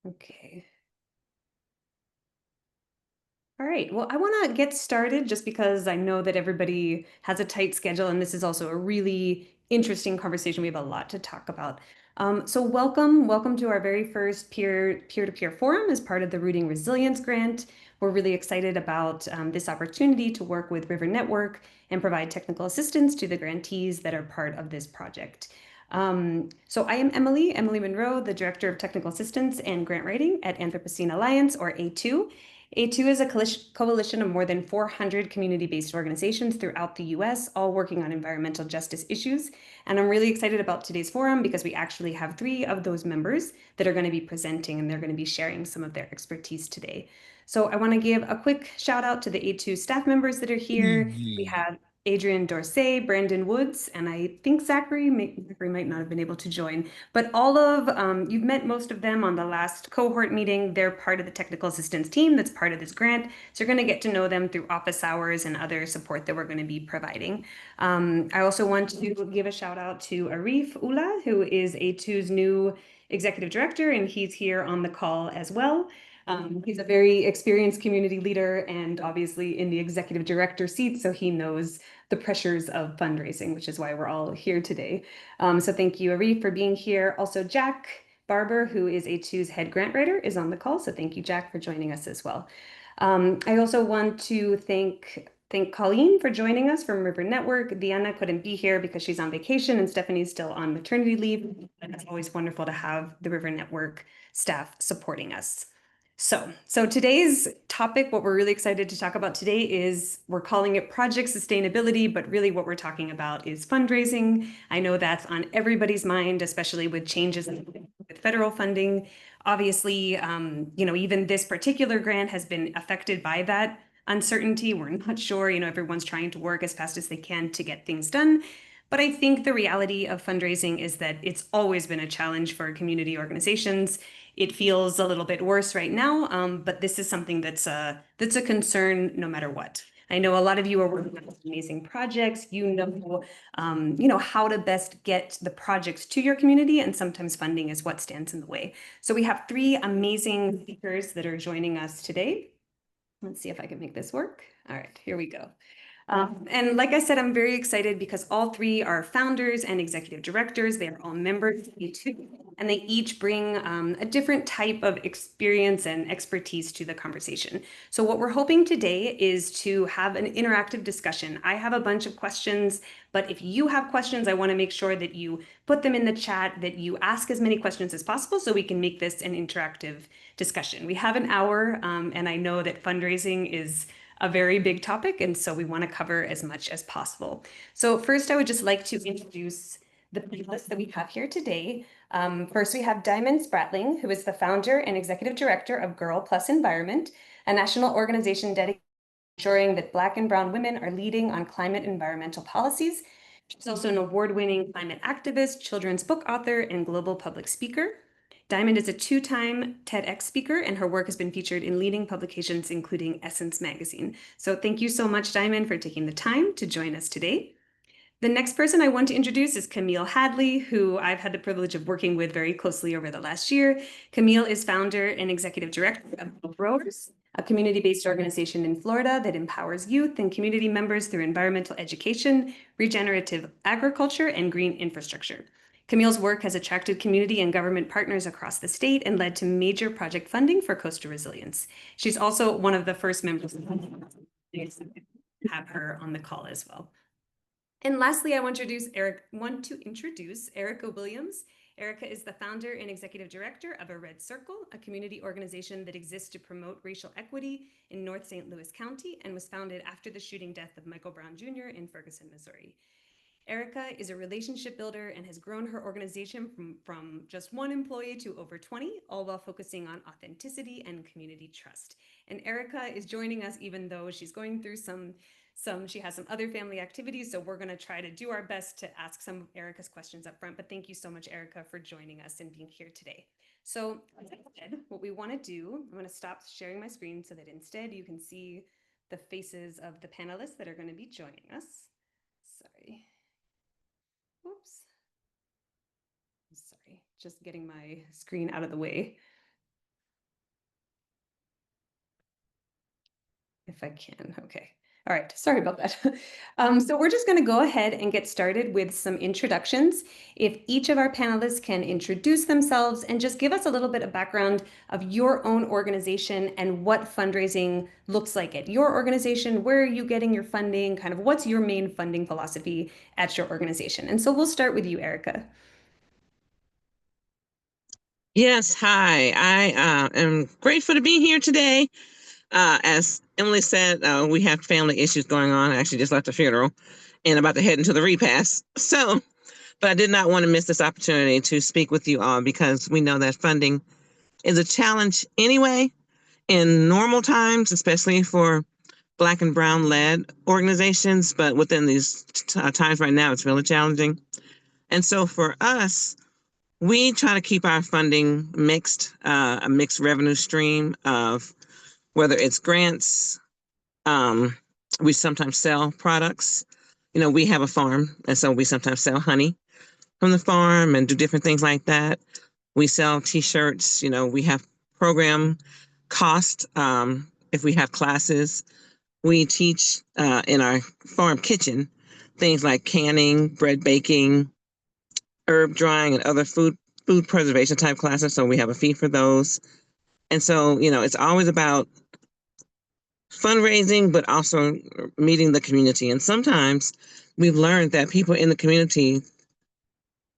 Okay. All right. Well, I want to get started just because I know that everybody has a tight schedule, and this is also a really interesting conversation. We have a lot to talk about. So welcome to our very first peer-to-peer forum as part of the Rooting Resilience Grant. We're really excited about this opportunity to work with River Network and provide technical assistance to the grantees that are part of this project. So I am Emily Monroe, the Director of Technical Assistance and Grant Writing at Anthropocene Alliance, or A2. A2 is a coalition of more than 400 community-based organizations throughout the US, all working on environmental justice issues. And I'm really excited about today's forum because we actually have 3 of those members that are going to be presenting, and they're going to be sharing some of their expertise today. So I want to give a quick shout out to the A2 staff members that are here. We have Adrian Dorsey, Brandon Woods, and I think Zachary might not have been able to join. But you've met most of them on the last cohort meeting. They're part of the technical assistance team that's part of this grant. So you're going to get to know them through office hours and other support that we're going to be providing. I also want to give a shout out to Arif Ula, who is A2's new executive director, and he's here on the call as well. He's a very experienced community leader and obviously in the executive director seat, so he knows the pressures of fundraising, which is why we're all here today. So thank you, Arif, for being here. Also, Jack Barber, who is A2's head grant writer, is on the call. So thank you, Jack, for joining us as well. I also want to thank Colleen for joining us from River Network. Diana couldn't be here because she's on vacation and Stephanie's still on maternity leave. And it's always wonderful to have the River Network staff supporting us. So today's topic, what we're really excited to talk about today is we're calling it project sustainability, but really what we're talking about is fundraising. I know that's on everybody's mind, especially with changes with federal funding. Obviously, even this particular grant has been affected by that uncertainty. We're not sure, everyone's trying to work as fast as they can to get things done. But I think the reality of fundraising is that it's always been a challenge for community organizations. It feels a little bit worse right now, but this is something that's a concern no matter what. I know a lot of you are working on amazing projects. How to best get the projects to your community, and sometimes funding is what stands in the way. So we have 3 amazing speakers that are joining us today. Let's see if I can make this work. All right, here we go. And like I said, I'm very excited because all 3 are founders and executive directors. They are all members of A2, and they each bring a different type of experience and expertise to the conversation. So what we're hoping today is to have an interactive discussion. I have a bunch of questions, but if you have questions, I want to make sure that you put them in the chat, that you ask as many questions as possible so we can make this an interactive discussion. We have an hour, and I know that fundraising is a very big topic, and so we want to cover as much as possible. So first, I would just like to introduce the panelists that we have here today. First, we have Diamond Spratling, who is the founder and executive director of Girl Plus Environment, a national organization dedicated to ensuring that Black and Brown women are leading on climate and environmental policies. She's also an award-winning climate activist, children's book author, and global public speaker. Diamond is a 2-time TEDx speaker, and her work has been featured in leading publications, including Essence magazine. So thank you so much, Diamond, for taking the time to join us today. The next person I want to introduce is Camille Hadley, who I've had the privilege of working with very closely over the last year. Camille is founder and executive director of Little Growers, a community-based organization in Florida that empowers youth and community members through environmental education, regenerative agriculture, and green infrastructure. Camille's work has attracted community and government partners across the state and led to major project funding for coastal resilience. She's also one of the first members of have her on the call as well. And lastly, I want to introduce Erica Williams. Erica is the founder and executive director of A Red Circle, a community organization that exists to promote racial equity in North St. Louis County and was founded after the shooting death of Michael Brown Jr. in Ferguson, Missouri. Erica is a relationship builder and has grown her organization from just 1 employee to over 20, all while focusing on authenticity and community trust. And Erica is joining us even though she's going through she has some other family activities, so we're going to try to do our best to ask some of Erica's questions up front. But thank you so much, Erica, for joining us and being here today. So as I said, what we want to do, I'm going to stop sharing my screen so that instead you can see the faces of the panelists that are going to be joining us. Sorry. Whoops. Sorry, just getting my screen out of the way. if I can. Okay. All right. Sorry about that. So we're just going to go ahead and get started with some introductions. If each of our panelists can introduce themselves and just give us a little bit of background of your own organization and what fundraising looks like at your organization, where are you getting your funding, kind of what's your main funding philosophy at your organization. And so we'll start with you, Erica. Yes, hi. I am grateful to be here today. As Emily said, we have family issues going on. I actually just left a funeral and about to head into the repast. But I did not want to miss this opportunity to speak with you all because we know that funding is a challenge anyway in normal times, especially for Black and Brown led organizations. But within these times right now, it's really challenging. And so for us, we try to keep our funding mixed, a mixed revenue stream of whether it's grants, um, we sometimes sell products. You know, we have a farm, and so we sometimes sell honey from the farm and do different things like that. We sell T-shirts. You know, we have program cost. If we have classes, we teach in our farm kitchen things like canning, bread baking, herb drying, and other food preservation type classes. So we have a fee for those. And so, you know, it's always about fundraising, but also meeting the community. And sometimes we've learned that people in the community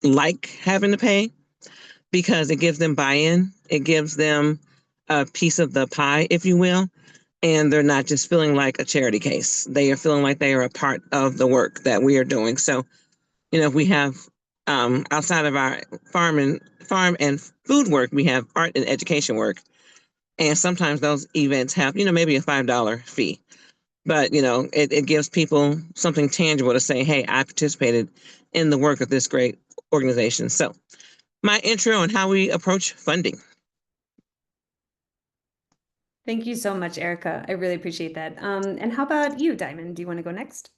like having to pay because it gives them buy-in. It gives them a piece of the pie, if you will. And they're not just feeling like a charity case. They are feeling like they are a part of the work that we are doing. So, you know, if we have outside of our farm and food work, we have art and education work. And sometimes those events have, you know, maybe a $5 fee. But, you know, it gives people something tangible to say, hey, I participated in the work of this great organization. So my intro on how we approach funding. Thank you so much, Erica. I really appreciate that. And how about you, Diamond? Do you want to go next?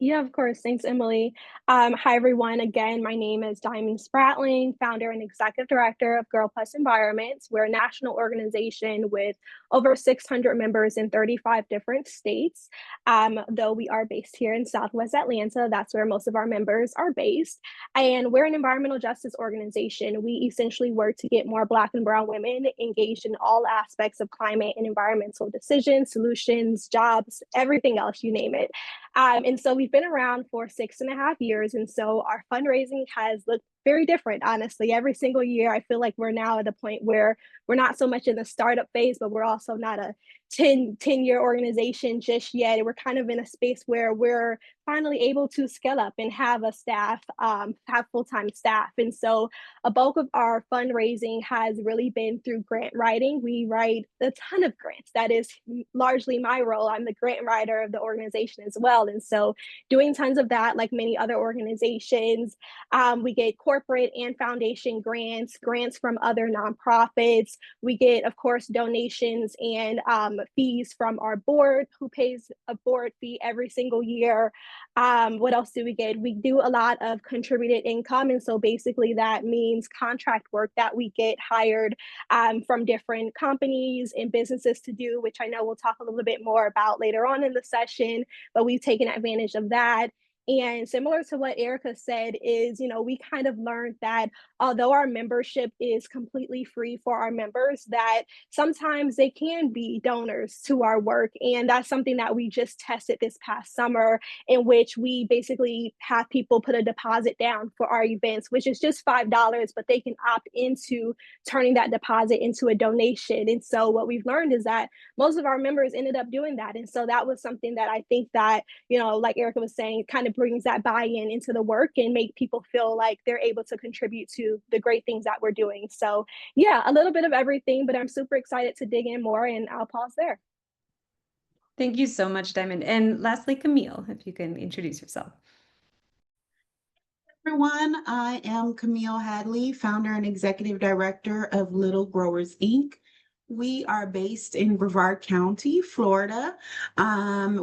Yeah, of course. Thanks, Emily. Hi, everyone. Again, my name is Diamond Spratling, founder and executive director of Girl Plus Environments. We're a national organization with over 600 members in 35 different states. Though we are based here in Southwest Atlanta, that's where most of our members are based. And we're an environmental justice organization. We essentially work to get more Black and Brown women engaged in all aspects of climate and environmental decisions, solutions, jobs, everything else, you name it. And so we've been around for 6.5 years. And so our fundraising has looked very different, honestly. Every single year, I feel like we're now at a point where we're not so much in the startup phase, but we're also not a 10-year organization just yet. We're kind of in a space where we're finally able to scale up and have a staff, have full-time staff. And so a bulk of our fundraising has really been through grant writing. We write a ton of grants. That is largely my role. I'm the grant writer of the organization as well. And so doing tons of that, like many other organizations, we get corporate and foundation grants, grants from other nonprofits. We get, of course, donations and fees from our board, who pays a board fee every single year. What else do we get? We do a lot of contributed income. And so basically that means contract work that we get hired from different companies and businesses to do, which I know we'll talk a little bit more about later on in the session, but we've taken advantage of that. And similar to what Erica said is, we kind of learned that although our membership is completely free for our members, that sometimes they can be donors to our work. And that's something that we just tested this past summer, in which we basically have people put a deposit down for our events, which is just $5, but they can opt into turning that deposit into a donation. And so what we've learned is that most of our members ended up doing that. And so that was something that I think that, like Erica was saying, kind of brings that buy-in into the work and make people feel like they're able to contribute to the great things that we're doing. So yeah, a little bit of everything, but I'm super excited to dig in more, and I'll pause there. Thank you so much, Diamond. And lastly, Camille, if you can introduce yourself. Everyone, I am Camille Hadley, founder and executive director of Little Growers Inc. We are based in Brevard County, Florida,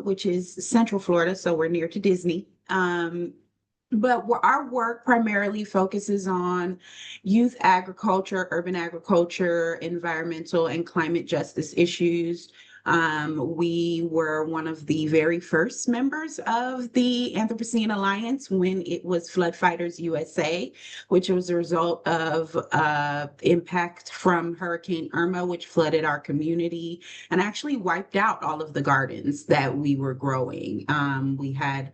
which is Central Florida, so we're near to Disney. But our work primarily focuses on youth agriculture, urban agriculture, environmental and climate justice issues. We were one of the very first members of the Anthropocene Alliance when it was Flood Fighters USA, which was a result of impact from Hurricane Irma, which flooded our community and actually wiped out all of the gardens that we were growing. We had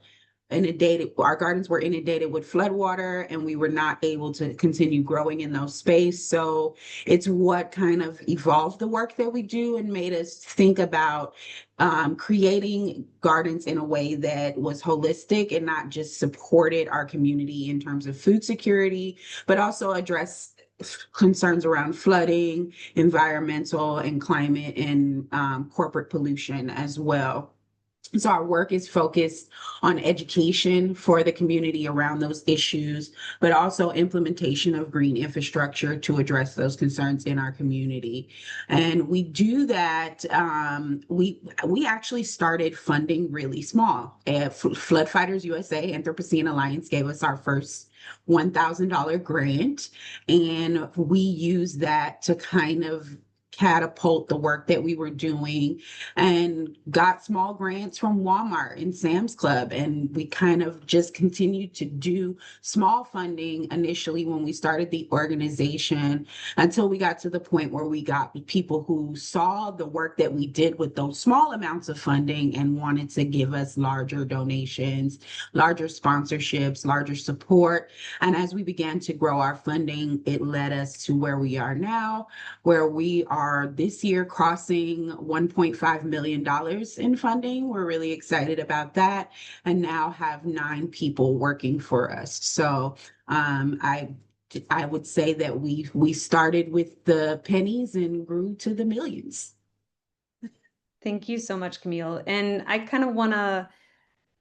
inundated, our gardens were inundated with floodwater, and we were not able to continue growing in those space. So it's what kind of evolved the work that we do and made us think about creating gardens in a way that was holistic and not just supported our community in terms of food security, but also address concerns around flooding, environmental and climate, and corporate pollution as well. So our work is focused on education for the community around those issues, but also implementation of green infrastructure to address those concerns in our community. And we do that. We actually started funding really small. Flood Fighters USA, Anthropocene Alliance gave us our first $1,000 grant, and we used that to kind of catapult the work that we were doing and got small grants from Walmart and Sam's Club. And we kind of just continued to do small funding initially when we started the organization until we got to the point where we got people who saw the work that we did with those small amounts of funding and wanted to give us larger donations, larger sponsorships, larger support. And as we began to grow our funding, it led us to where we are now, where we are this year crossing $1.5 million in funding. We're really excited about that, and now have 9 people working for us. So I would say that we started with the pennies and grew to the millions. Thank you so much, Camille. And I kind of want to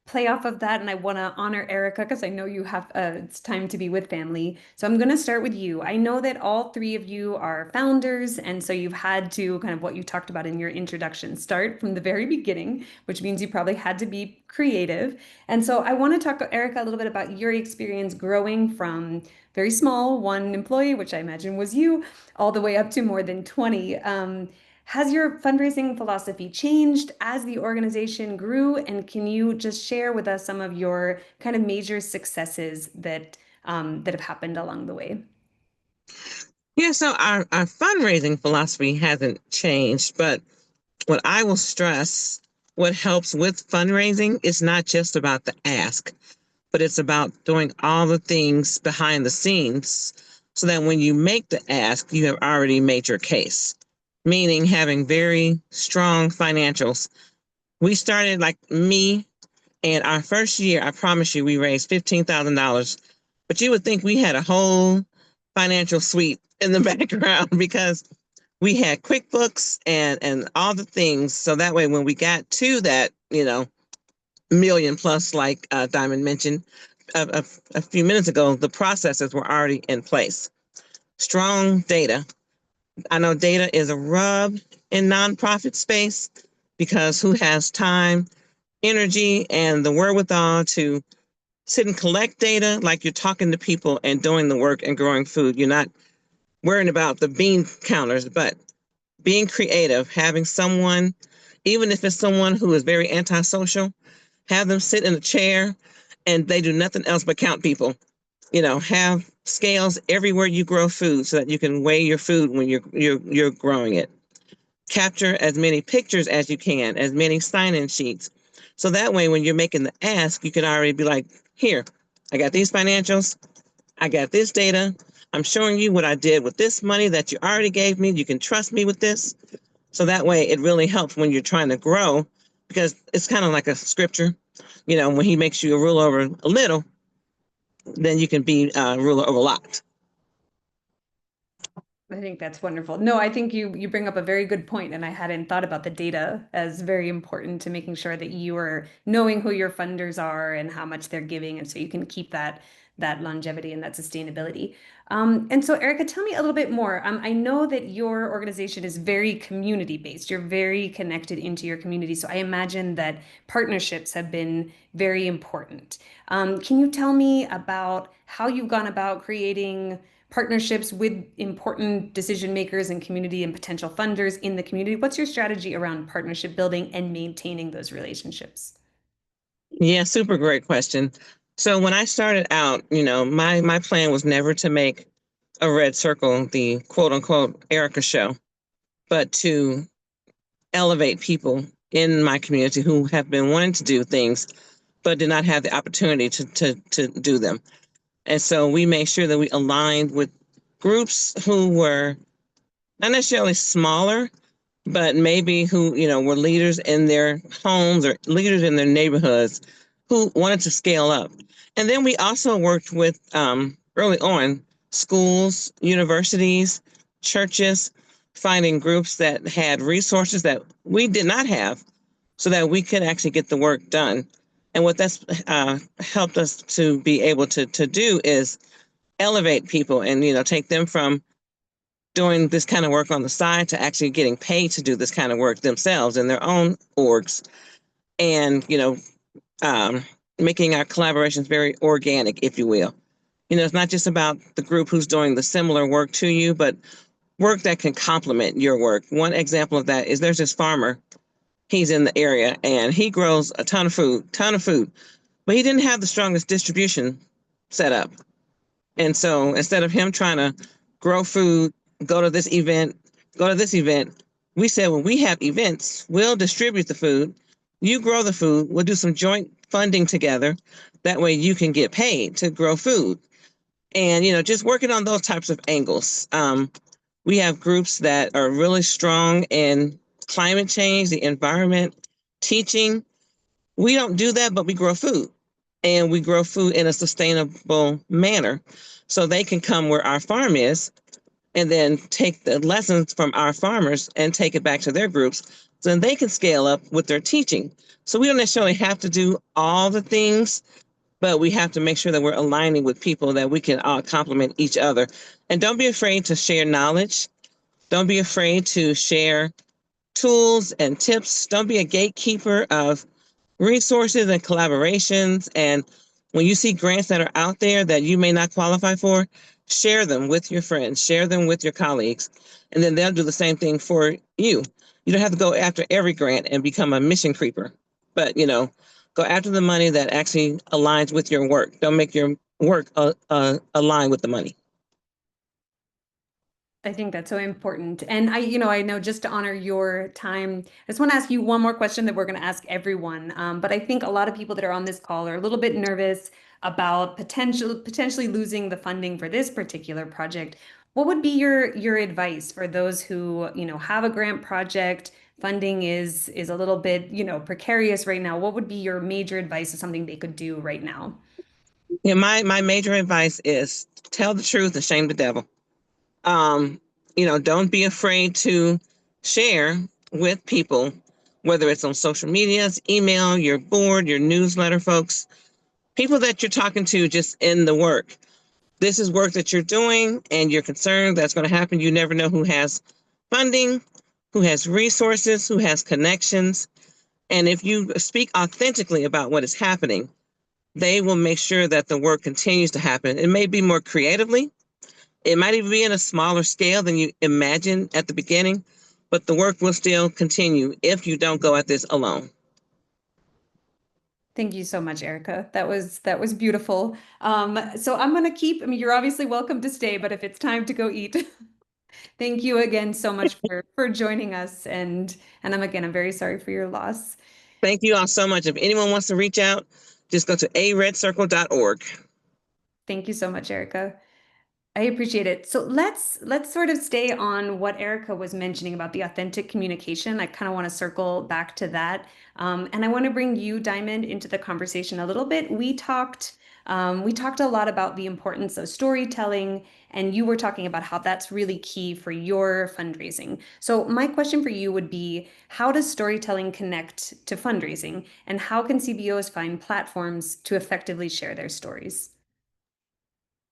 play off of that, and I want to honor Erica because I know you have it's time to be with family. So I'm going to start with you. I know that all 3 of you are founders, and so you've had to kind of what you talked about in your introduction, start from the very beginning, which means you probably had to be creative. And so I want to talk to Erica a little bit about your experience growing from very small, 1 employee, which I imagine was you, all the way up to more than 20. Has your fundraising philosophy changed as the organization grew? And can you just share with us some of your kind of major successes that that have happened along the way? Yeah, so our fundraising philosophy hasn't changed, but what I will stress, what helps with fundraising is not just about the ask, but it's about doing all the things behind the scenes so that when you make the ask, you have already made your case, meaning having very strong financials. We started like me, and our first year, I promise you, we raised $15,000. But you would think we had a whole financial suite in the background because we had QuickBooks and all the things. So that way, when we got to that, million plus, like Diamond mentioned a few minutes ago, the processes were already in place. Strong data. I know data is a rub in nonprofit space because who has time, energy, and the wherewithal to sit and collect data like you're talking to people and doing the work and growing food? You're not worrying about the bean counters, but being creative, having someone, even if it's someone who is very antisocial, have them sit in a chair and they do nothing else but count people. Have scales everywhere you grow food so that you can weigh your food when you're growing it. Capture as many pictures as you can, as many sign-in sheets. So that way when you're making the ask, you can already be like, here, I got these financials, I got this data, I'm showing you what I did with this money that you already gave me. You can trust me with this. So that way it really helps when you're trying to grow, because it's kind of like a scripture. When he makes you a ruler over a little, then you can be a ruler over a lot. I think that's wonderful. No, I think you bring up a very good point, and I hadn't thought about the data as very important to making sure that you are knowing who your funders are and how much they're giving, and so you can keep that longevity and that sustainability. And so, Erica, tell me a little bit more. I know that your organization is very community based. You're very connected into your community, so I imagine that partnerships have been very important. Can you tell me about how you've gone about creating partnerships with important decision makers and community and potential funders in the community. What's your strategy around partnership building and maintaining those relationships? Yeah, super great question. So when I started out, my plan was never to make a red circle the quote unquote Erica show, but to elevate people in my community who have been wanting to do things but did not have the opportunity to do them. And so we made sure that we aligned with groups who were not necessarily smaller, but maybe who, were leaders in their homes or leaders in their neighborhoods who wanted to scale up. And then we also worked with early on schools, universities, churches, finding groups that had resources that we did not have so that we could actually get the work done. And what that's helped us to be able to do is elevate people and, take them from doing this kind of work on the side to actually getting paid to do this kind of work themselves in their own orgs and, um, making our collaborations very organic, if you will. It's not just about the group who's doing the similar work to you, but work that can complement your work. One example of that is there's this farmer. He's in the area and he grows a ton of food, but he didn't have the strongest distribution set up. And so instead of him trying to grow food, go to this event, go to this event, we said, when we have events, we'll distribute the food. You grow the food. We'll do some joint funding together. That way you can get paid to grow food. And, just working on those types of angles. We have groups that are really strong in climate change, the environment, teaching. We don't do that, but we grow food. And we grow food in a sustainable manner. So they can come where our farm is and then take the lessons from our farmers and take it back to their groups so then they can scale up with their teaching. So we don't necessarily have to do all the things, but we have to make sure that we're aligning with people that we can all complement each other. And don't be afraid to share knowledge. Don't be afraid to share tools and tips. Don't be a gatekeeper of resources and collaborations. And when you see grants that are out there that you may not qualify for, share them with your friends, share them with your colleagues, and then they'll do the same thing for you. You don't have to go after every grant and become a mission creeper, but go after the money that actually aligns with your work. Don't make your work align with the money. I think that's so important. And I know just to honor your time, I just want to ask you one more question that we're going to ask everyone. But I think a lot of people that are on this call are a little bit nervous about potentially losing the funding for this particular project. What would be your advice for those who, have a grant project? Funding is a little bit, precarious right now. What would be your major advice of something they could do right now? Yeah, my major advice is tell the truth and shame the devil. Um, don't be afraid to share with people, whether it's on social medias, email, your board, your newsletter folks, people that you're talking to just in the work. This is work that you're doing and you're concerned that's going to happen. You never know who has funding, who has resources, who has connections. And if you speak authentically about what is happening, they will make sure that the work continues to happen. It may be more creatively, it might even be in a smaller scale than you imagined at the beginning, but the work will still continue if you don't go at this alone. Thank you so much, Erica. That was beautiful. So I'm gonna keep, I mean, you're obviously welcome to stay, but if it's time to go eat, thank you again so much for joining us. And I'm very sorry for your loss. Thank you all so much. If anyone wants to reach out, just go to aredcircle.org. Thank you so much, Erica. I appreciate it. So let's sort of stay on what Erica was mentioning about the authentic communication. I kind of want to circle back to that. And I want to bring you, Diamond, into the conversation a little bit. We talked a lot about the importance of storytelling, and you were talking about how that's really key for your fundraising. So my question for you would be, how does storytelling connect to fundraising, and how can CBOs find platforms to effectively share their stories?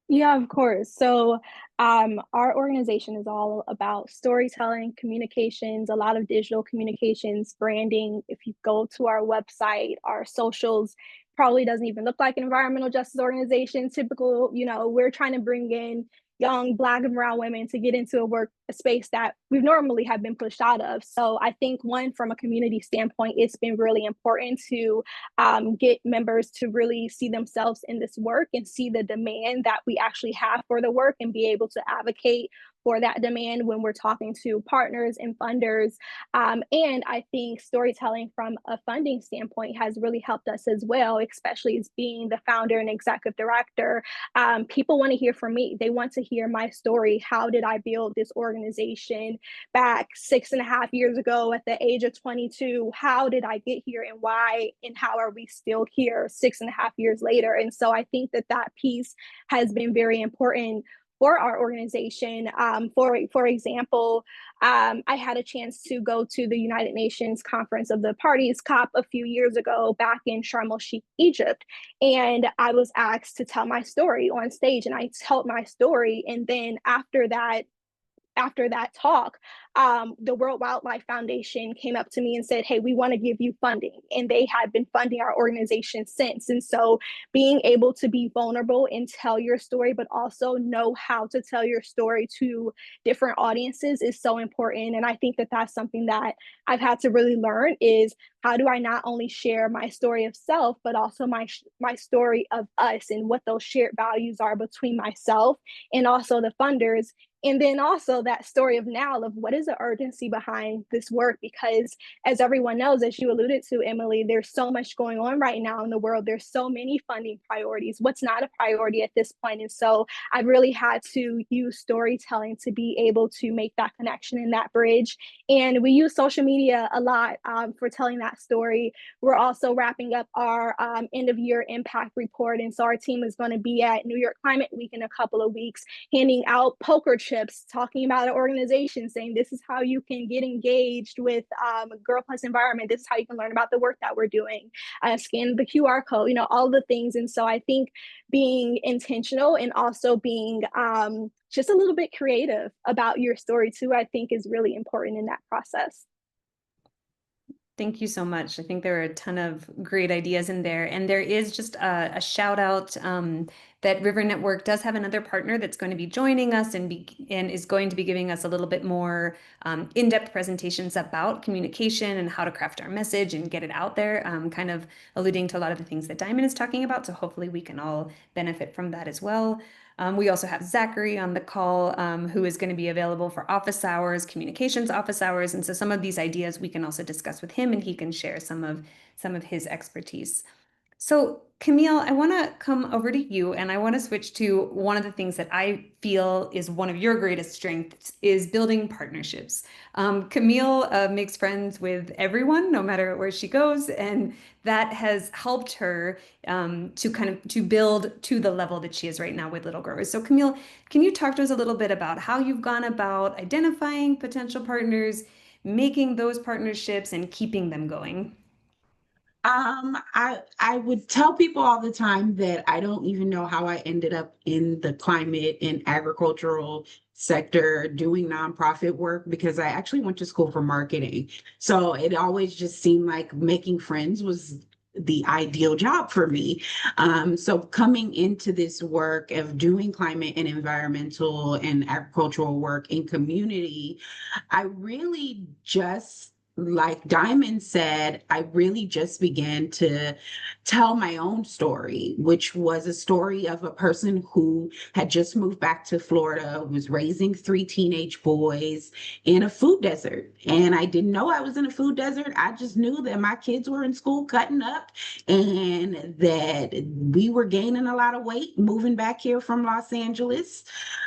Yeah, of course. So, our organization is all about storytelling, communications, a lot of digital communications, branding. If you go to our website, our socials probably doesn't even look like an environmental justice organization. Typical, we're trying to bring in young Black and brown women to get into a space that we normally have been pushed out of. So I think one, from a community standpoint, it's been really important to get members to really see themselves in this work and see the demand that we actually have for the work and be able to advocate for that demand when we're talking to partners and funders. And I think storytelling from a funding standpoint has really helped us as well, especially as being the founder and executive director. People want to hear from me. They want to hear my story. How did I build this organization back 6.5 years ago at the age of 22? How did I get here, and why and how are we still here 6.5 years later? And so I think that that piece has been very important for our organization. For example, I had a chance to go to the United Nations Conference of the Parties COP a few years ago back in Sharm el Sheikh, Egypt, and I was asked to tell my story on stage, and I told my story. And then after that talk, the World Wildlife Foundation came up to me and said, "Hey, we want to give you funding." And they had been funding our organization since. And so being able to be vulnerable and tell your story, but also know how to tell your story to different audiences is so important. And I think that that's something that I've had to really learn is how do I not only share my story of self, but also my story of us and what those shared values are between myself and also the funders. And then also that story of now of what is the urgency behind this work? Because as everyone knows, as you alluded to, Emily, there's so much going on right now in the world. There's so many funding priorities. What's not a priority at this point? And so I've really had to use storytelling to be able to make that connection and that bridge. And we use social media a lot for telling that story. We're also wrapping up our end of year impact report. And so our team is going to be at New York Climate Week in a couple of weeks, handing out poker chips, talking about an organization, saying this is how you can get engaged with Girl Plus Environment. This is how you can learn about the work that we're doing. Scan the QR code, all the things. And so I think being intentional and also being just a little bit creative about your story too, I think is really important in that process. Thank you so much. I think there are a ton of great ideas in there. And there is just a shout out that River Network does have another partner that's going to be joining us and is going to be giving us a little bit more in-depth presentations about communication and how to craft our message and get it out there, kind of alluding to a lot of the things that Diamond is talking about. So hopefully we can all benefit from that as well. We also have Zachary on the call, who is going to be available for office hours, communications office hours. And so some of these ideas we can also discuss with him, and he can share some of his expertise. So Camille, I want to come over to you, and I want to switch to one of the things that I feel is one of your greatest strengths is building partnerships. Camille makes friends with everyone, no matter where she goes, and that has helped her to build to the level that she is right now with Little Growers. So Camille, can you talk to us a little bit about how you've gone about identifying potential partners, making those partnerships, and keeping them going? I would tell people all the time that I don't even know how I ended up in the climate and agricultural sector doing nonprofit work because I actually went to school for marketing. So it always just seemed like making friends was the ideal job for me. So coming into this work of doing climate and environmental and agricultural work in community, I really just, like Diamond said, I really just began to tell my own story, which was a story of a person who had just moved back to Florida, was raising 3 teenage boys in a food desert. And I didn't know I was in a food desert. I just knew that my kids were in school cutting up and that we were gaining a lot of weight moving back here from Los Angeles.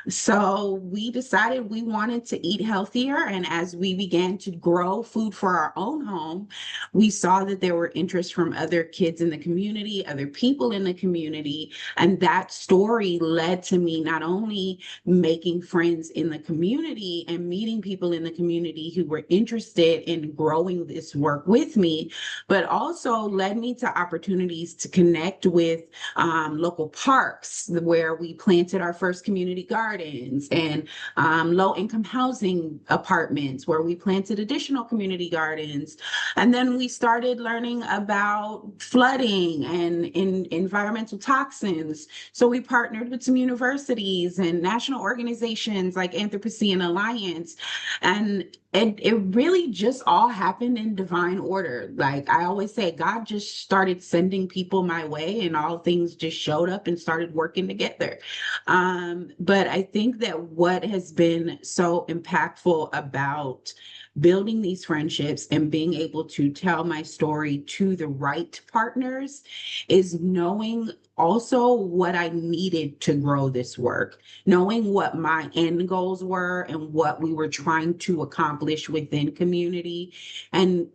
So we decided we wanted to eat healthier. And as we began to grow food for our own home, we saw that there were interest from other kids in the community, other people in the community. And that story led to me not only making friends in the community and meeting people in the community who were interested in growing this work with me, but also led me to opportunities to connect with local parks where we planted our first community gardens and low-income housing apartments where we planted additional community gardens. And then we started learning about flooding and environmental toxins. So we partnered with some universities and national organizations like Anthropocene Alliance. And it really just all happened in divine order. Like I always say, God just started sending people my way, and all things just showed up and started working together. But I think that what has been so impactful about building these friendships and being able to tell my story to the right partners is knowing also what I needed to grow this work, knowing what my end goals were and what we were trying to accomplish within community. And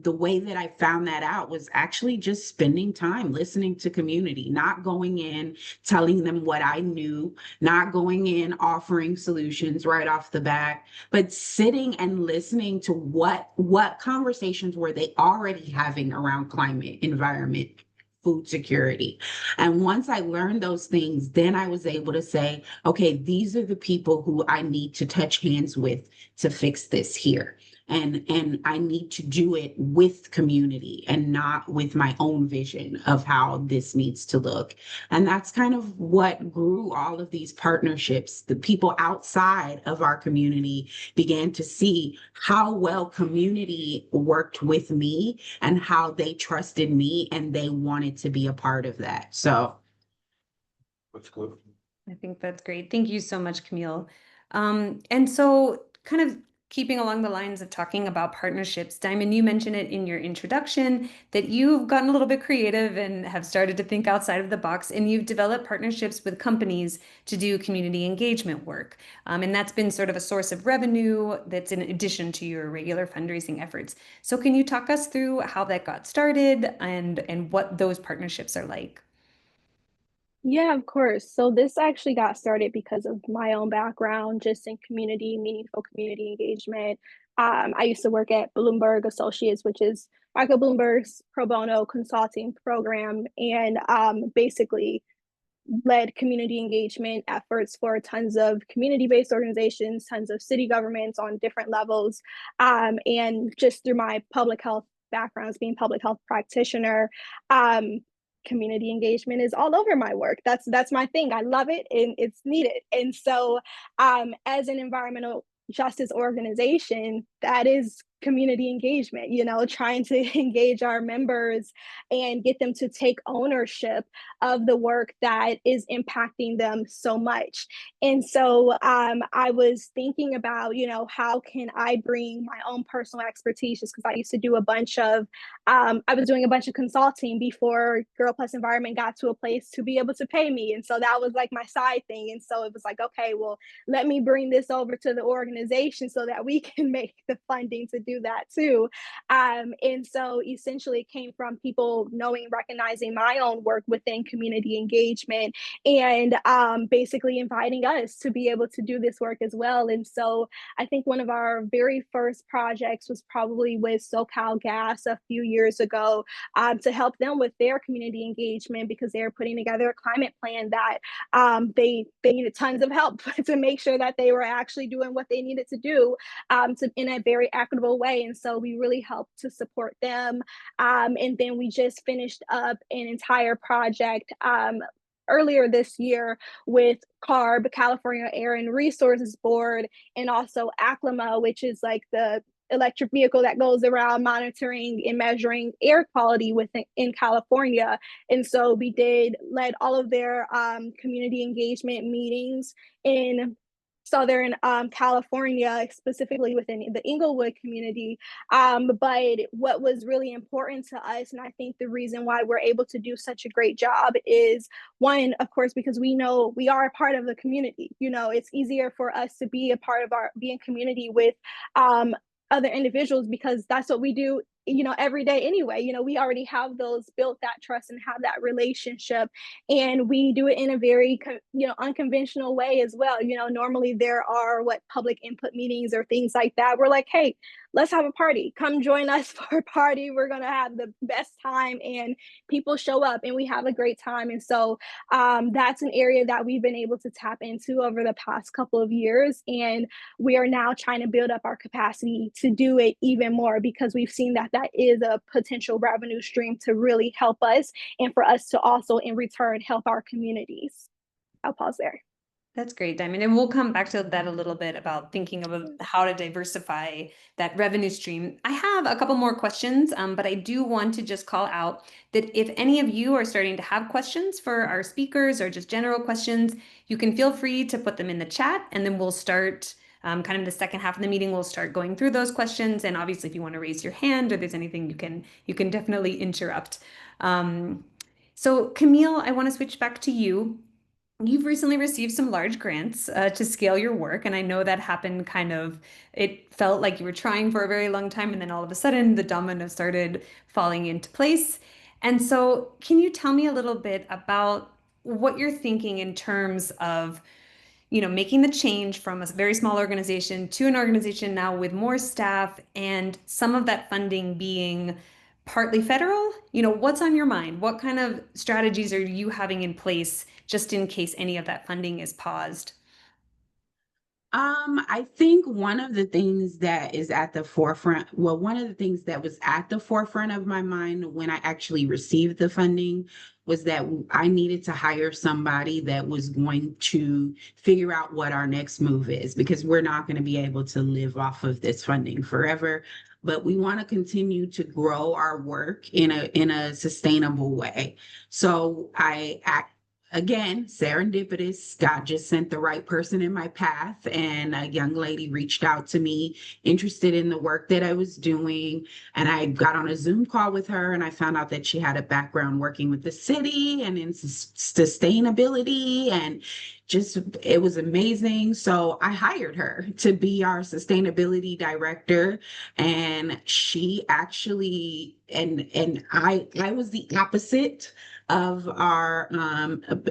the way that I found that out was actually just spending time listening to community, not going in telling them what I knew, not going in offering solutions right off the bat, but sitting and listening to what conversations were they already having around climate, environment, food security. And once I learned those things, then I was able to say, okay, these are the people who I need to touch hands with to fix this here. And I need to do it with community and not with my own vision of how this needs to look. And that's kind of what grew all of these partnerships. The people outside of our community began to see how well community worked with me and how they trusted me and they wanted to be a part of that. So That's good. I think that's great. Thank you so much, Camille. And so kind of keeping along the lines of talking about partnerships, Diamond, you mentioned it in your introduction that you've gotten a little bit creative and have started to think outside of the box, and you've developed partnerships with companies to do community engagement work. And that's been sort of a source of revenue that's in addition to your regular fundraising efforts. So can you talk us through how that got started and what those partnerships are like? Yeah, of course. So this actually got started because of my own background, just in community, meaningful community engagement. I used to work at Bloomberg Associates, which is Michael Bloomberg's pro bono consulting program, and basically led community engagement efforts for tons of community-based organizations, tons of city governments on different levels. And just through my public health backgrounds, being public health practitioner, um, community engagement is all over my work. That's my thing. I love it and it's needed. And so as an environmental justice organization, that is community engagement, trying to engage our members and get them to take ownership of the work that is impacting them so much. And so I was thinking about, how can I bring my own personal expertise, just because I used to do I was doing a bunch of consulting before Girl Plus Environment got to a place to be able to pay me. And so that was like my side thing. And so it was like, okay, well, let me bring this over to the organization so that we can make the funding to do that too. And so essentially it came from people knowing, recognizing my own work within community engagement, and basically inviting us to be able to do this work as well. And so I think one of our very first projects was probably with SoCal Gas a few years ago, to help them with their community engagement, because they're putting together a climate plan that they needed tons of help to make sure that they were actually doing what they needed to do, in a very equitable way. And so we really helped to support them. And then we just finished up an entire project earlier this year with CARB, California Air and Resources Board, and also ACLIMA, which is like the electric vehicle that goes around monitoring and measuring air quality in California. And so we led all of their community engagement meetings in Southern California, specifically within the Inglewood community. But what was really important to us, and I think the reason why we're able to do such a great job, is one, of course, because we know we are a part of the community. It's easier for us to be a part of being community with other individuals, because that's what we do every day anyway. We already have built that trust and have that relationship, and we do it in a very unconventional way as well. Normally there are public input meetings or things like that. We're like, hey, let's have a party. Come join us for a party. We're going to have the best time, and people show up and we have a great time. And so that's an area that we've been able to tap into over the past couple of years. And we are now trying to build up our capacity to do it even more, because we've seen that that is a potential revenue stream to really help us, and for us to also in return help our communities. I'll pause there. That's great, Diamond. And we'll come back to that a little bit about thinking of how to diversify that revenue stream. I have a couple more questions, but I do want to just call out that if any of you are starting to have questions for our speakers or just general questions, you can feel free to put them in the chat, and then we'll start kind of the second half of the meeting. We'll start going through those questions. And obviously, if you want to raise your hand or there's anything, you can definitely interrupt. So Camille, I want to switch back to you. You've recently received some large grants to scale your work, and I know that happened it felt like you were trying for a very long time, and then all of a sudden the dominoes started falling into place. And so, can you tell me a little bit about what you're thinking in terms of, making the change from a very small organization to an organization now with more staff and some of that funding being partly federal? What's on your mind? What kind of strategies are you having in place just in case any of that funding is paused? I think one of the things that is at the forefront, well, one of the things that was at the forefront of my mind when I actually received the funding was that I needed to hire somebody that was going to figure out what our next move is, because we're not going to be able to live off of this funding forever. But we want to continue to grow our work in a sustainable way. So again, serendipitous, God just sent the right person in my path, and a young lady reached out to me interested in the work that I was doing. And I got on a Zoom call with her, and I found out that she had a background working with the city and in sustainability, and just it was amazing. So I hired her to be our sustainability director, and she actually and I was the opposite of our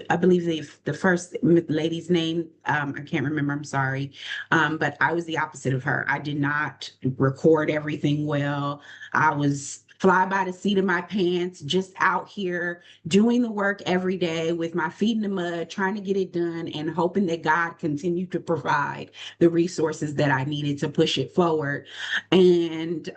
I believe the first lady's name, I can't remember, I'm sorry, but I was the opposite of her. I did not record everything well. I was fly by the seat of my pants, just out here doing the work every day with my feet in the mud, trying to get it done and hoping that God continued to provide the resources that I needed to push it forward. And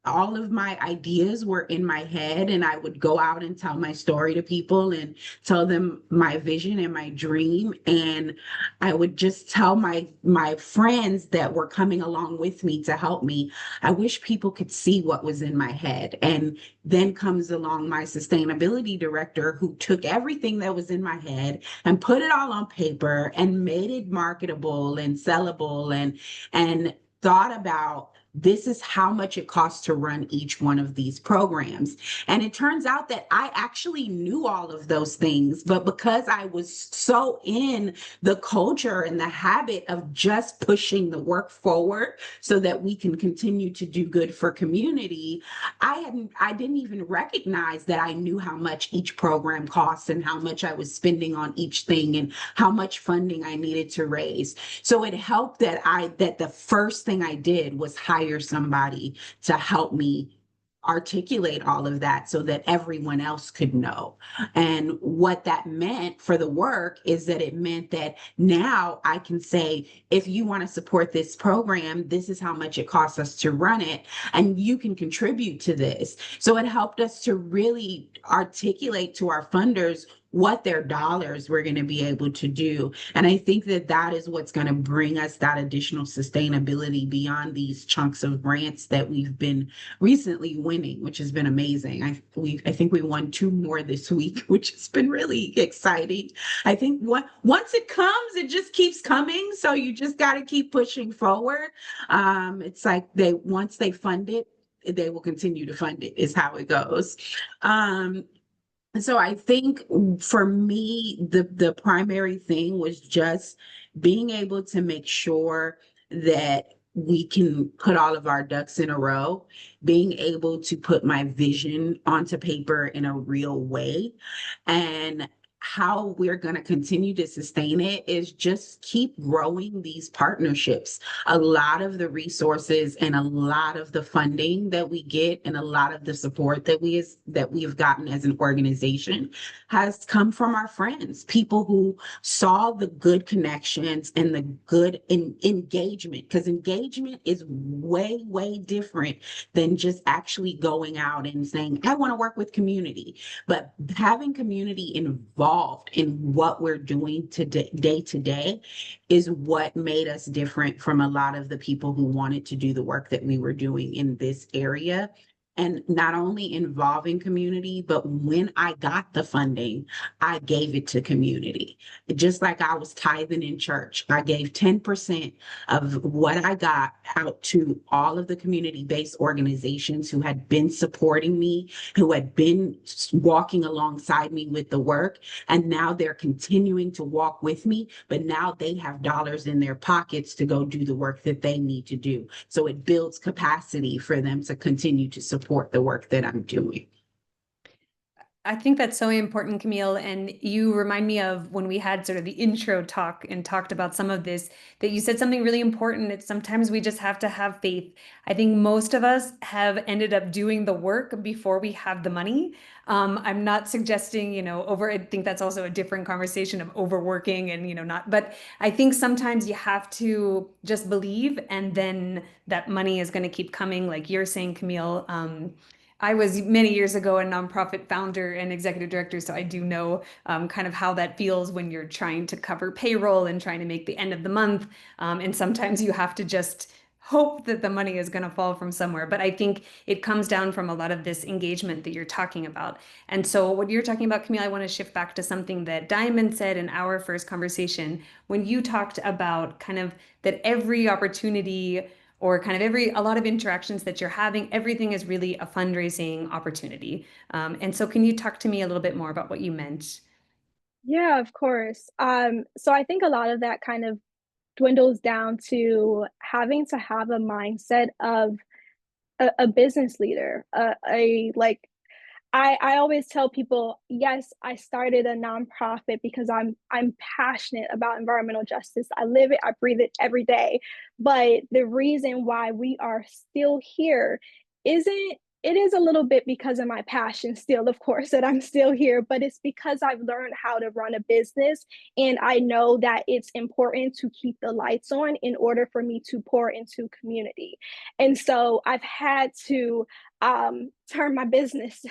all of my ideas were in my head, and I would go out and tell my story to people and tell them my vision and my dream. And I would just tell my friends that were coming along with me to help me, I wish people could see what was in my head. And then comes along my sustainability director, who took everything that was in my head and put it all on paper and made it marketable and sellable, and thought about, this is how much it costs to run each one of these programs. And it turns out that I actually knew all of those things, but because I was so in the culture and the habit of just pushing the work forward so that we can continue to do good for community, I didn't even recognize that I knew how much each program costs and how much I was spending on each thing and how much funding I needed to raise. So it helped that the first thing I did was hire somebody to help me articulate all of that so that everyone else could know. And what that meant for the work is that it meant that now I can say, if you want to support this program, this is how much it costs us to run it, and you can contribute to this. So it helped us to really articulate to our funders what their dollars were going to be able to do. And I think that that is what's going to bring us that additional sustainability beyond these chunks of grants that we've been recently winning, which has been amazing. I think we won 2 more this week, which has been really exciting. I think once it comes, it just keeps coming. So you just got to keep pushing forward. It's like once they fund it, they will continue to fund it, is how it goes. So I think for me, the primary thing was just being able to make sure that we can put all of our ducks in a row, being able to put my vision onto paper in a real way, and how we're going to continue to sustain it is just keep growing these partnerships. A lot of the resources and a lot of the funding that we get and a lot of the support that we've gotten as an organization has come from our friends, people who saw the good connections and the good engagement, because engagement is way different than just actually going out and saying, I want to work with community. But having community involved in what we're doing today, day to day, is what made us different from a lot of the people who wanted to do the work that we were doing in this area. And not only involving community, but when I got the funding, I gave it to community. Just like I was tithing in church, I gave 10% of what I got out to all of the community-based organizations who had been supporting me, who had been walking alongside me with the work. And now they're continuing to walk with me, but now they have dollars in their pockets to go do the work that they need to do. So it builds capacity for them to continue to support the work that I'm doing. I think that's so important, Camille. And you remind me of when we had sort of the intro talk and talked about some of this, that you said something really important. It's sometimes we just have to have faith. I think most of us have ended up doing the work before we have the money. I'm not suggesting, I think that's also a different conversation of overworking and, not, but I think sometimes you have to just believe and then that money is going to keep coming. Like you're saying, Camille, I was many years ago a nonprofit founder and executive director, so I do know kind of how that feels when you're trying to cover payroll and trying to make the end of the month. And sometimes you have to just hope that the money is going to fall from somewhere. But I think it comes down from a lot of this engagement that you're talking about. And so what you're talking about, Camille, I want to shift back to something that Diamond said in our first conversation when you talked about kind of that every opportunity or kind of a lot of interactions that you're having, everything is really a fundraising opportunity. And so can you talk to me a little bit more about what you meant? Yeah, of course. So I think a lot of that kind of dwindles down to having to have a mindset of a business leader, a like I always tell people, yes, I started a nonprofit because I'm passionate about environmental justice. I live it, I breathe it every day. But the reason why we are still here isn't it is a little bit because of my passion still, of course, that I'm still here, but it's because I've learned how to run a business and I know that it's important to keep the lights on in order for me to pour into community. And so I've had to turn my business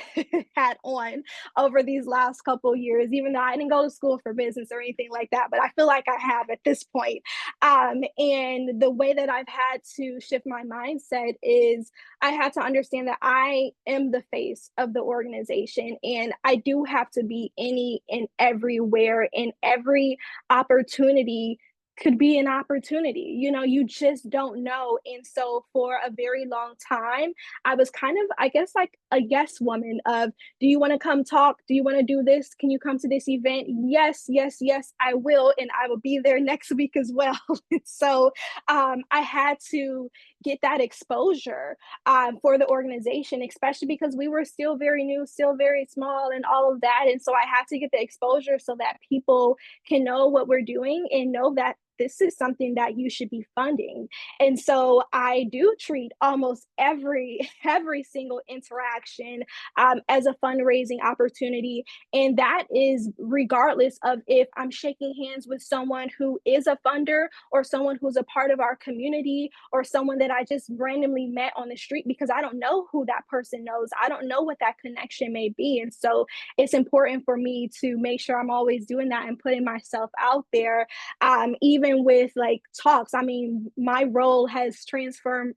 hat on over these last couple years, even though I didn't go to school for business or anything like that, but I feel like I have at this point. And the way that I've had to shift my mindset is I had to understand that I am the face of the organization and I do have to be any and everywhere in every opportunity could be an opportunity. You just don't know. And so for a very long time, I was kind of, I guess, like a yes woman of, do you want to come talk? Do you want to do this? Can you come to this event? Yes, yes, yes, I will. And I will be there next week as well. So I had to get that exposure for the organization, especially because we were still very new, still very small, and all of that. And so I had to get the exposure so that people can know what we're doing and know that this is something that you should be funding. And so I do treat almost every single interaction as a fundraising opportunity, and that is regardless of if I'm shaking hands with someone who is a funder or someone who's a part of our community or someone that I just randomly met on the street, because I don't know who that person knows. I don't know what that connection may be. And so it's important for me to make sure I'm always doing that and putting myself out there, even with like talks. I mean, my role has transformed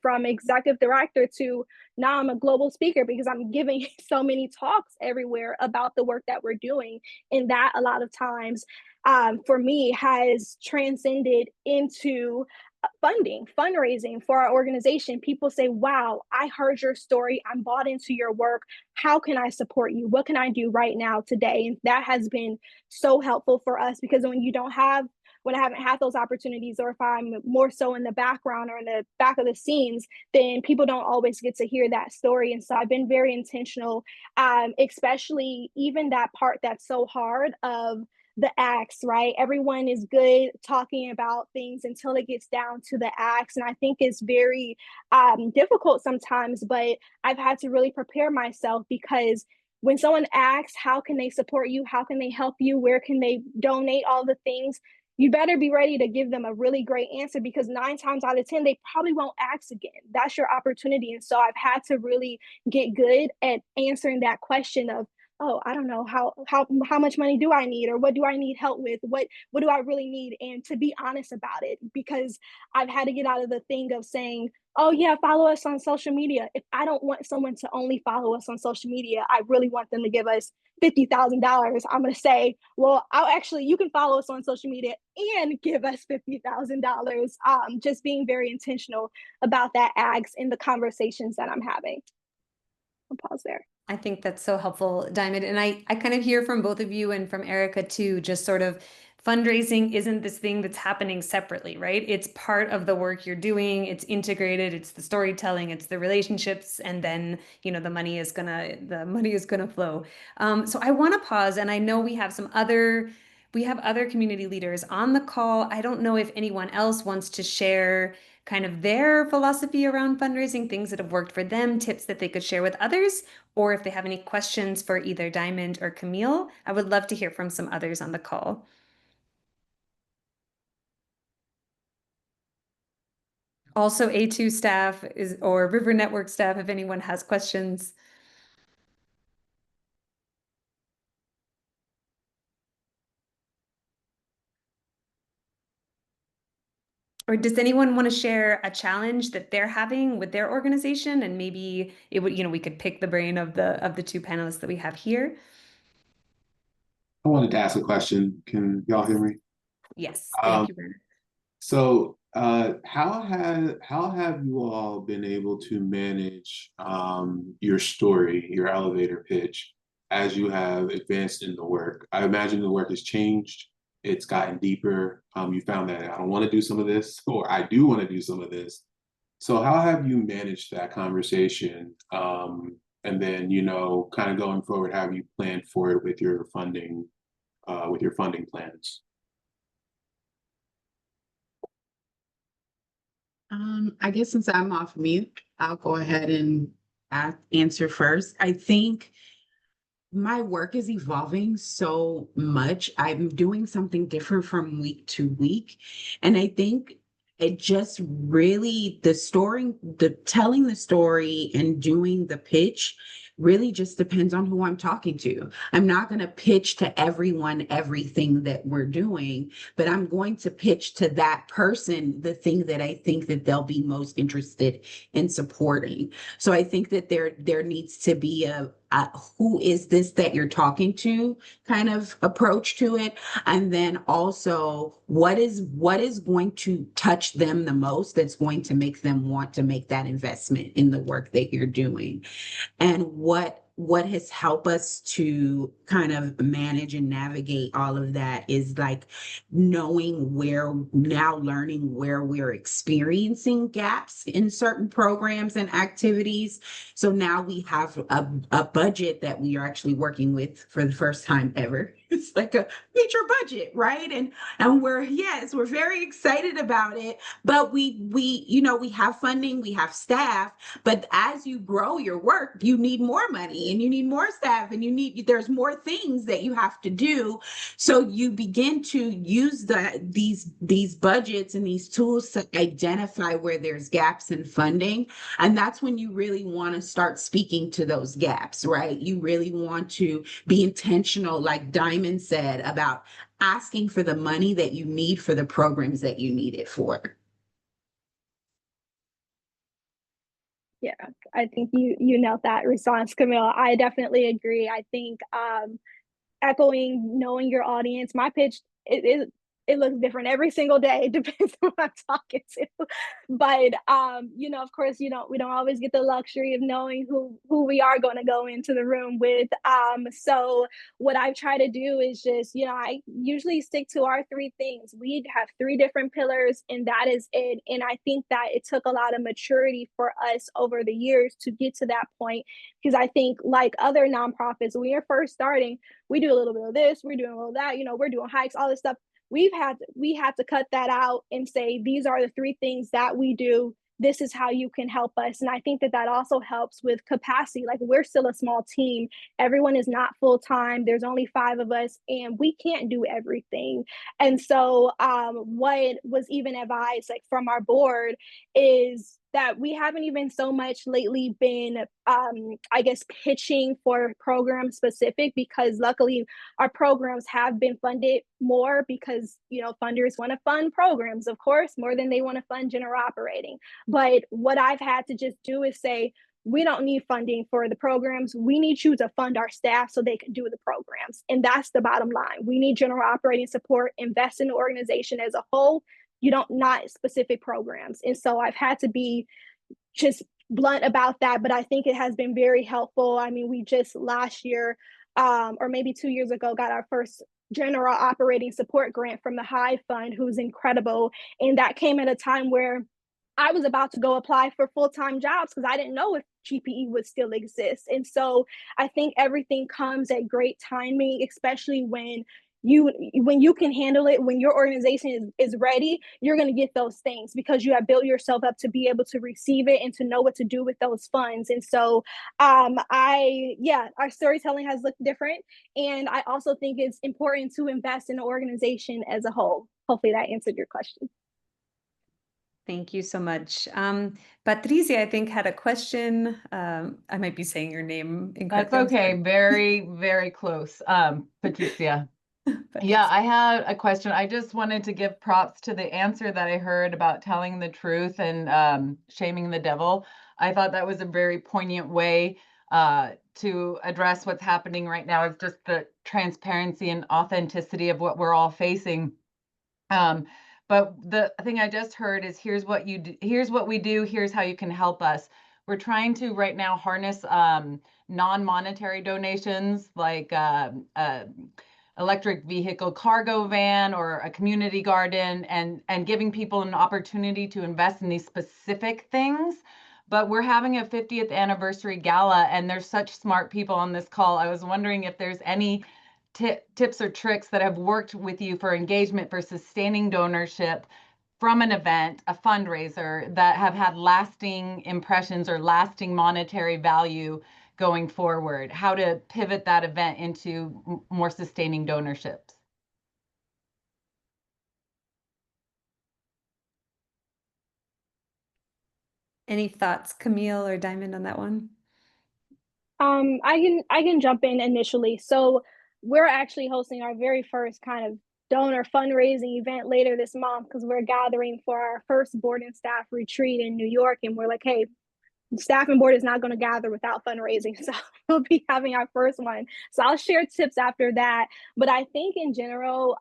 from executive director to now I'm a global speaker because I'm giving so many talks everywhere about the work that we're doing. And that a lot of times for me has transcended into funding, fundraising for our organization. People say, wow, I heard your story. I'm bought into your work. How can I support you? What can I do right now today? And that has been so helpful for us because when you don't have when I haven't had those opportunities, or if I'm more so in the background or in the back of the scenes, then people don't always get to hear that story. And so I've been very intentional, especially even that part that's so hard of the acts, right? Everyone is good talking about things until it gets down to the acts. And I think it's very difficult sometimes, but I've had to really prepare myself, because when someone asks, how can they support you? How can they help you? Where can they donate? All the things. You better be ready to give them a really great answer, because 9 times out of 10, they probably won't ask again. That's your opportunity. And so I've had to really get good at answering that question of, oh, I don't know, how much money do I need, or what do I need help with, what do I really need, and to be honest about it, because I've had to get out of the thing of saying, oh yeah, follow us on social media. If I don't want someone to only follow us on social media, I really want them to give us $50,000. I'm going to say, well, you can follow us on social media and give us $50,000. Just being very intentional about that ags in the conversations that I'm having. I'll pause there. I think that's so helpful, Diamond. And I kind of hear from both of you and from Erica too, just sort of fundraising isn't this thing that's happening separately, right? It's part of the work you're doing. It's integrated. It's the storytelling. It's the relationships, and then the money is gonna flow. So I want to pause, and I know we have other community leaders on the call. I don't know if anyone else wants to share kind of their philosophy around fundraising, things that have worked for them, tips that they could share with others, or if they have any questions for either Diamond or Camille. I would love to hear from some others on the call. Also, A2 staff or River Network staff, if anyone has questions. Or does anyone want to share a challenge that they're having with their organization? And maybe it would, we could pick the brain of the two panelists that we have here. I wanted to ask a question. Can y'all hear me? Yes, thank you, Brenna. So, how have you all been able to manage your story, your elevator pitch, as you have advanced in the work? I imagine the work has changed. It's gotten deeper. You found that I don't want to do some of this, or I do want to do some of this. So, how have you managed that conversation? And then, kind of going forward, how have you planned for it with your funding plans? I guess since I'm off mute, I'll go ahead and answer first. I think my work is evolving so much. I'm doing something different from week to week. And I think it just really, the telling the story and doing the pitch really just depends on who I'm talking to. I'm not going to pitch to everyone everything that we're doing, but I'm going to pitch to that person the thing that I think that they'll be most interested in supporting. So I think that there needs to be a who is this that you're talking to kind of approach to it, and then also what is going to touch them the most, that's going to make them want to make that investment in the work that you're doing. And what has helped us to kind of manage and navigate all of that is like learning where we're experiencing gaps in certain programs and activities. So now we have a budget that we are actually working with for the first time ever. It's like a major budget, right? And we're very excited about it. But we have funding, we have staff, but as you grow your work, you need more money and you need more staff, and there's more things that you have to do. So you begin to use these budgets and these tools to identify where there's gaps in funding. And that's when you really want to start speaking to those gaps, right? You really want to be intentional, like Diamond said, about asking for the money that you need for the programs that you need it for. Yeah, I think you nailed that response, Camille. I definitely agree. I think echoing knowing your audience, my pitch it looks different every single day. It depends on who I'm talking to. But you know, of course, we don't always get the luxury of knowing who we are going to go into the room with. So what I try to do is just, I usually stick to our three things. We have three different pillars, and that is it. And I think that it took a lot of maturity for us over the years to get to that point. Because I think, like other nonprofits, when you're first starting, we do a little bit of this, we're doing a little of that, we're doing hikes, all this stuff. We had to cut that out and say, these are the three things that we do. This is how you can help us. And I think that that also helps with capacity. Like, we're still a small team. Everyone is not full time. There's only 5 of us, and we can't do everything. And so, what was even advised, like from our board, is that we haven't even so much lately been, I guess, pitching for program specific, because luckily our programs have been funded more, because funders want to fund programs, of course, more than they want to fund general operating. But what I've had to just do is say, we don't need funding for the programs. We need you to fund our staff so they can do the programs. And that's the bottom line. We need general operating support, invest in the organization as a whole. You don't, not specific programs. And so I've had to be just blunt about that, but I think it has been very helpful. I mean, we just last year, or maybe 2 years ago, got our first general operating support grant from the Hive Fund, who's incredible. And that came at a time where I was about to go apply for full-time jobs because I didn't know if GPE would still exist. And so I think everything comes at great timing, especially when you can handle it, when your organization is ready, you're going to get those things because you have built yourself up to be able to receive it and to know what to do with those funds. And so our storytelling has looked different. And I also think it's important to invest in the organization as a whole. Hopefully that answered your question. Thank you so much. Patricia, I think, had a question. I might be saying your name incorrectly. That's okay. Very, very close. Patricia. Yeah, I had a question. I just wanted to give props to the answer that I heard about telling the truth and shaming the devil. I thought that was a very poignant way to address what's happening right now. It's just the transparency and authenticity of what we're all facing. But the thing I just heard is, here's what you do, here's what we do, here's how you can help us. We're trying to right now harness non-monetary donations, like electric vehicle cargo van or a community garden, and giving people an opportunity to invest in these specific things. But we're having a 50th anniversary gala, and there's such smart people on this call. I was wondering if there's any tips or tricks that have worked with you for engagement, for sustaining donorship from an event, a fundraiser, that have had lasting impressions or lasting monetary value going forward, how to pivot that event into more sustaining donorships. Any thoughts, Camille or Diamond, on that one? I can jump in initially. So we're actually hosting our very first kind of donor fundraising event later this month, because we're gathering for our first board and staff retreat in New York. And we're like, hey, staff and board is not going to gather without fundraising. So we'll be having our first one. So I'll share tips after that. But I think in general,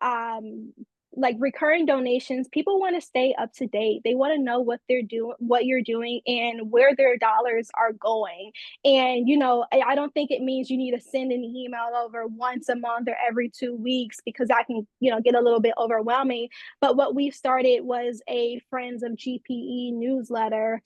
like recurring donations, people want to stay up to date. They want to know what they're doing, what you're doing, and where their dollars are going. And, I don't think it means you need to send an email over once a month or every 2 weeks, because that can, get a little bit overwhelming. But what we've started was a Friends of GPE newsletter,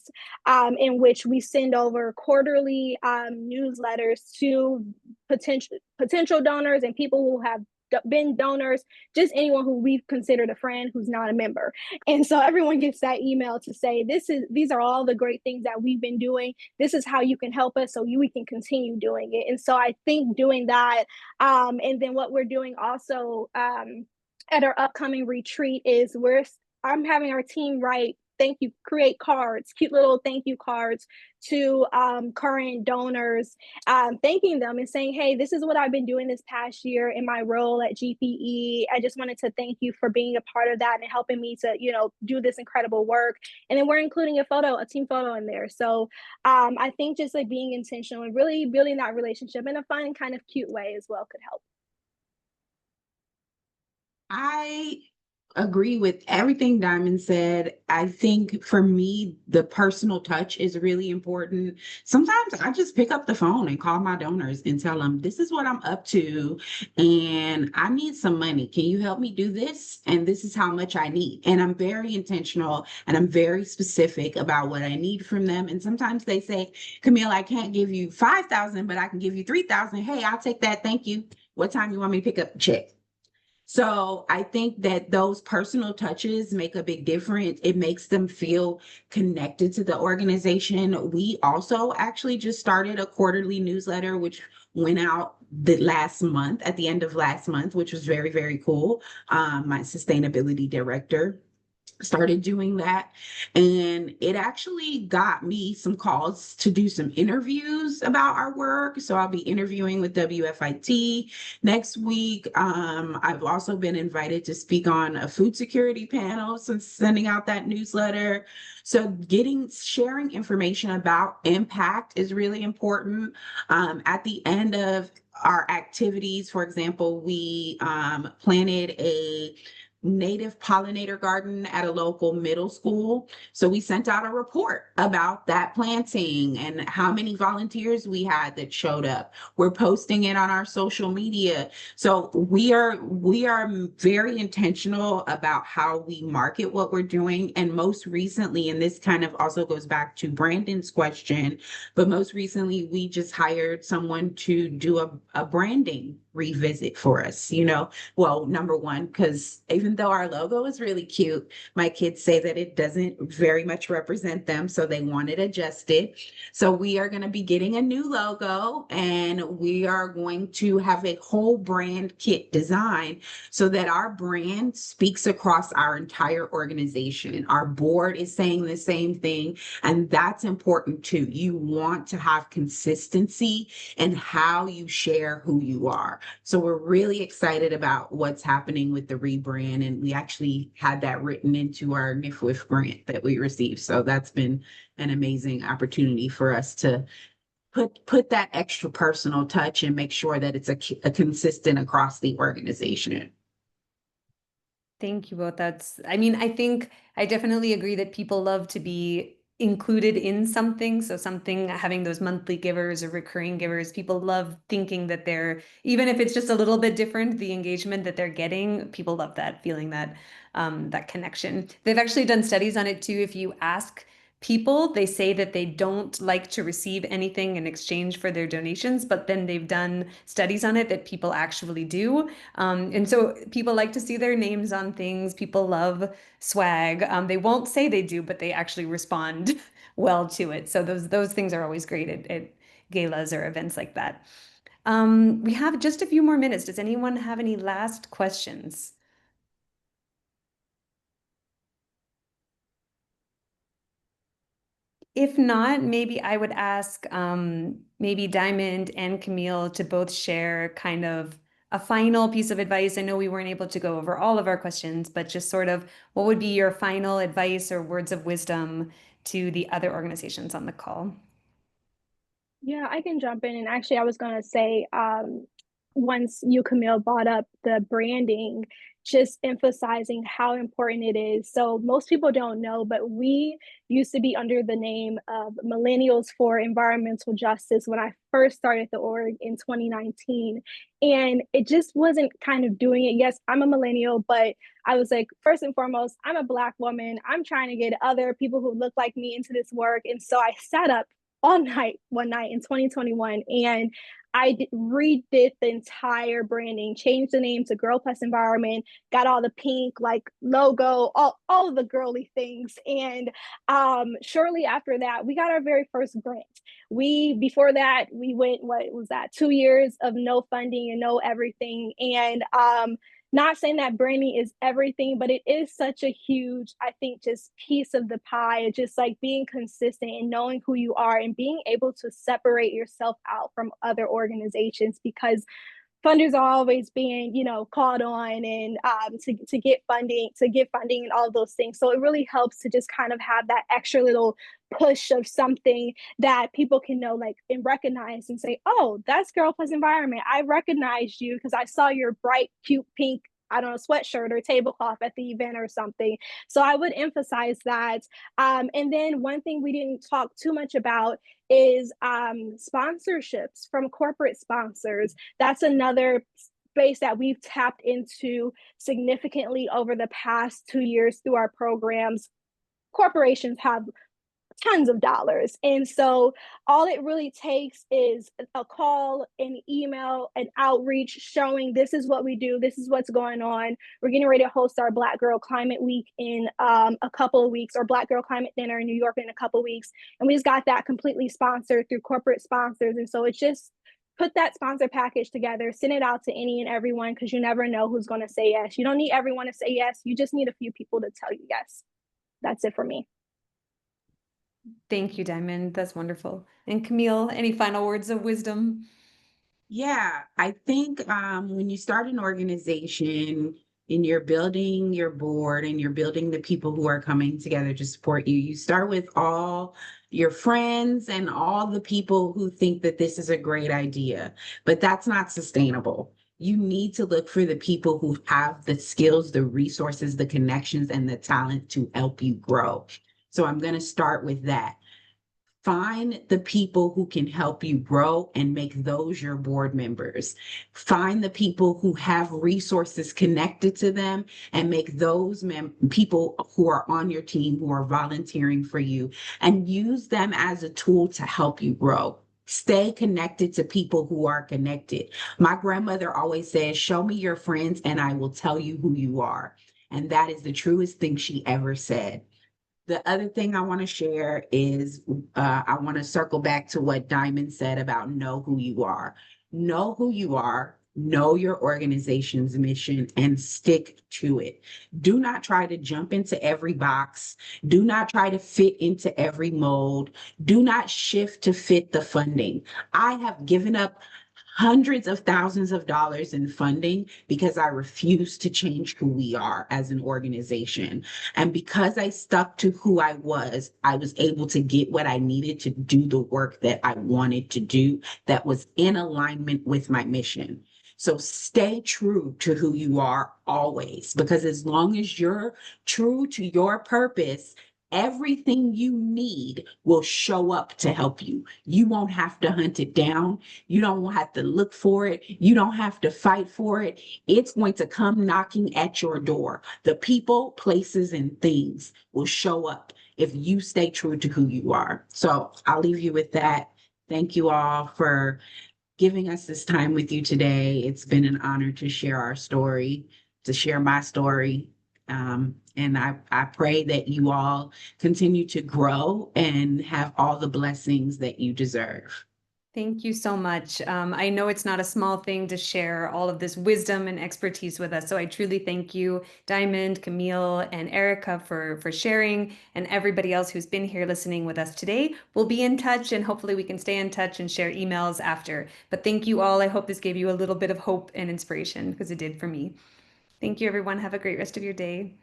in which we send over quarterly newsletters to potential donors and people who have been donors, just anyone who we've considered a friend who's not a member. And so everyone gets that email to say, these are all the great things that we've been doing. This is how you can help us so we can continue doing it. And so I think doing that, and then what we're doing also at our upcoming retreat is I'm having our team create cards, cute little thank you cards to current donors, thanking them and saying, hey, this is what I've been doing this past year in my role at GPE. I just wanted to thank you for being a part of that and helping me to, do this incredible work. And then we're including a team photo in there. So I think just like being intentional and really building that relationship in a fun, kind of cute way as well could help. I agree with everything Diamond said. I think for me, the personal touch is really important. Sometimes I just pick up the phone and call my donors and tell them, this is what I'm up to, and I need some money. Can you help me do this? And this is how much I need. And I'm very intentional and I'm very specific about what I need from them. And sometimes they say, Camille, I can't give you 5,000, but I can give you 3,000. Hey, I'll take that. Thank you. What time you want me to pick up the check? So I think that those personal touches make a big difference. It makes them feel connected to the organization. We also actually just started a quarterly newsletter, which went out the last month, at the end of last month, which was very, very cool. My sustainability director started doing that, and it actually got me some calls to do some interviews about our work. So I'll be interviewing with WFIT next week. I've also been invited to speak on a food security panel since sending out that newsletter. So sharing information about impact is really important. At the end of our activities, for example, we planted a native pollinator garden at a local middle school. So we sent out a report about that planting and how many volunteers we had that showed up. We're posting it on our social media. So we are very intentional about how we market what we're doing. And most recently, and this kind of also goes back to Brandon's question, but most recently we just hired someone to do a branding revisit for us, well, number one, because even though our logo is really cute, my kids say that it doesn't very much represent them, so they want it adjusted. So we are going to be getting a new logo, and we are going to have a whole brand kit design so that our brand speaks across our entire organization. Our board is saying the same thing, and that's important too. You want to have consistency in how you share who you are. So we're really excited about what's happening with the rebrand. And we actually had that written into our NIFWIF grant that we received. So that's been an amazing opportunity for us to put that extra personal touch and make sure that it's a consistent across the organization. Thank you both. I mean, I think I definitely agree that people love to be included in something. So something having those monthly givers or recurring givers, people love thinking that even if it's just a little bit different, the engagement that they're getting, people love that, feeling that connection. They've actually done studies on it too. If you ask people, they say that they don't like to receive anything in exchange for their donations, but then they've done studies on it that people actually do. And so people like to see their names on things. People love swag. They won't say they do, but they actually respond well to it. So those things are always great at galas or events like that. We have just a few more minutes. Does anyone have any last questions? If not, maybe I would ask maybe Diamond and Camille to both share kind of a final piece of advice. I know we weren't able to go over all of our questions, but just sort of what would be your final advice or words of wisdom to the other organizations on the call? Yeah, I can jump in. And actually, I was going to say, once you, Camille, brought up the branding, just emphasizing how important it is. So, most people don't know, but we used to be under the name of Millennials for Environmental Justice when I first started the org in 2019. And it just wasn't kind of doing it. Yes, I'm a millennial, but I was like, first and foremost, I'm a Black woman. I'm trying to get other people who look like me into this work. And so I sat up all night one night in 2021, and redid the entire branding, changed the name to Girl Plus Environment, got all the pink like logo, all the girly things. And shortly after that, we got our very first grant. Before that, we went, what was that, 2 years of no funding and no everything. And not saying that branding is everything, but it is such a huge, I think, just piece of the pie. Just like being consistent and knowing who you are and being able to separate yourself out from other organizations, because funders are always being, called on and to get funding and all those things. So it really helps to just kind of have that extra little push of something that people can know, like, and recognize and say, oh, that's Girl Plus Environment. I recognized you because I saw your bright, cute pink I don't know, sweatshirt or tablecloth at the event or something. So I would emphasize that. And then one thing we didn't talk too much about is sponsorships from corporate sponsors. That's another space that we've tapped into significantly over the past 2 years through our programs. Corporations have tons of dollars. And so all it really takes is a call, an email, an outreach showing this is what we do, this is what's going on. We're getting ready to host our Black Girl Climate Week in a couple of weeks, or Black Girl Climate Dinner in New York in a couple of weeks. And we just got that completely sponsored through corporate sponsors. And so it's just put that sponsor package together, send it out to any and everyone, because you never know who's going to say yes. You don't need everyone to say yes. You just need a few people to tell you yes. That's it for me. Thank you, Diamond. That's wonderful. And Camille, any final words of wisdom? Yeah, I think when you start an organization and you're building your board and you're building the people who are coming together to support you, you start with all your friends and all the people who think that this is a great idea, but that's not sustainable. You need to look for the people who have the skills, the resources, the connections, and the talent to help you grow. So I'm going to start with that. Find the people who can help you grow and make those your board members. Find the people who have resources connected to them and make those people who are on your team, who are volunteering for you, and use them as a tool to help you grow. Stay connected to people who are connected. My grandmother always says, show me your friends and I will tell you who you are. And that is the truest thing she ever said. The other thing I want to share is I want to circle back to what Diamond said about know who you are. Know who you are, know your organization's mission, and stick to it. Do not try to jump into every box. Do not try to fit into every mold. Do not shift to fit the funding. I have given up hundreds of thousands of dollars in funding because I refuse to change who we are as an organization. And because I stuck to who I was able to get what I needed to do the work that I wanted to do that was in alignment with my mission. So stay true to who you are always, because as long as you're true to your purpose, everything you need will show up to help you. You won't have to hunt it down. You don't have to look for it. You don't have to fight for it. It's going to come knocking at your door. The people, places, and things will show up if you stay true to who you are. So I'll leave you with that. Thank you all for giving us this time with you today. It's been an honor to share our story, to share my story. And I pray that you all continue to grow and have all the blessings that you deserve. Thank you so much. I know it's not a small thing to share all of this wisdom and expertise with us. So I truly thank you, Diamond, Camille, and Erica for sharing, and everybody else who's been here listening with us today. We'll be in touch, and hopefully we can stay in touch and share emails after. But thank you all. I hope this gave you a little bit of hope and inspiration, because it did for me. Thank you, everyone. Have a great rest of your day.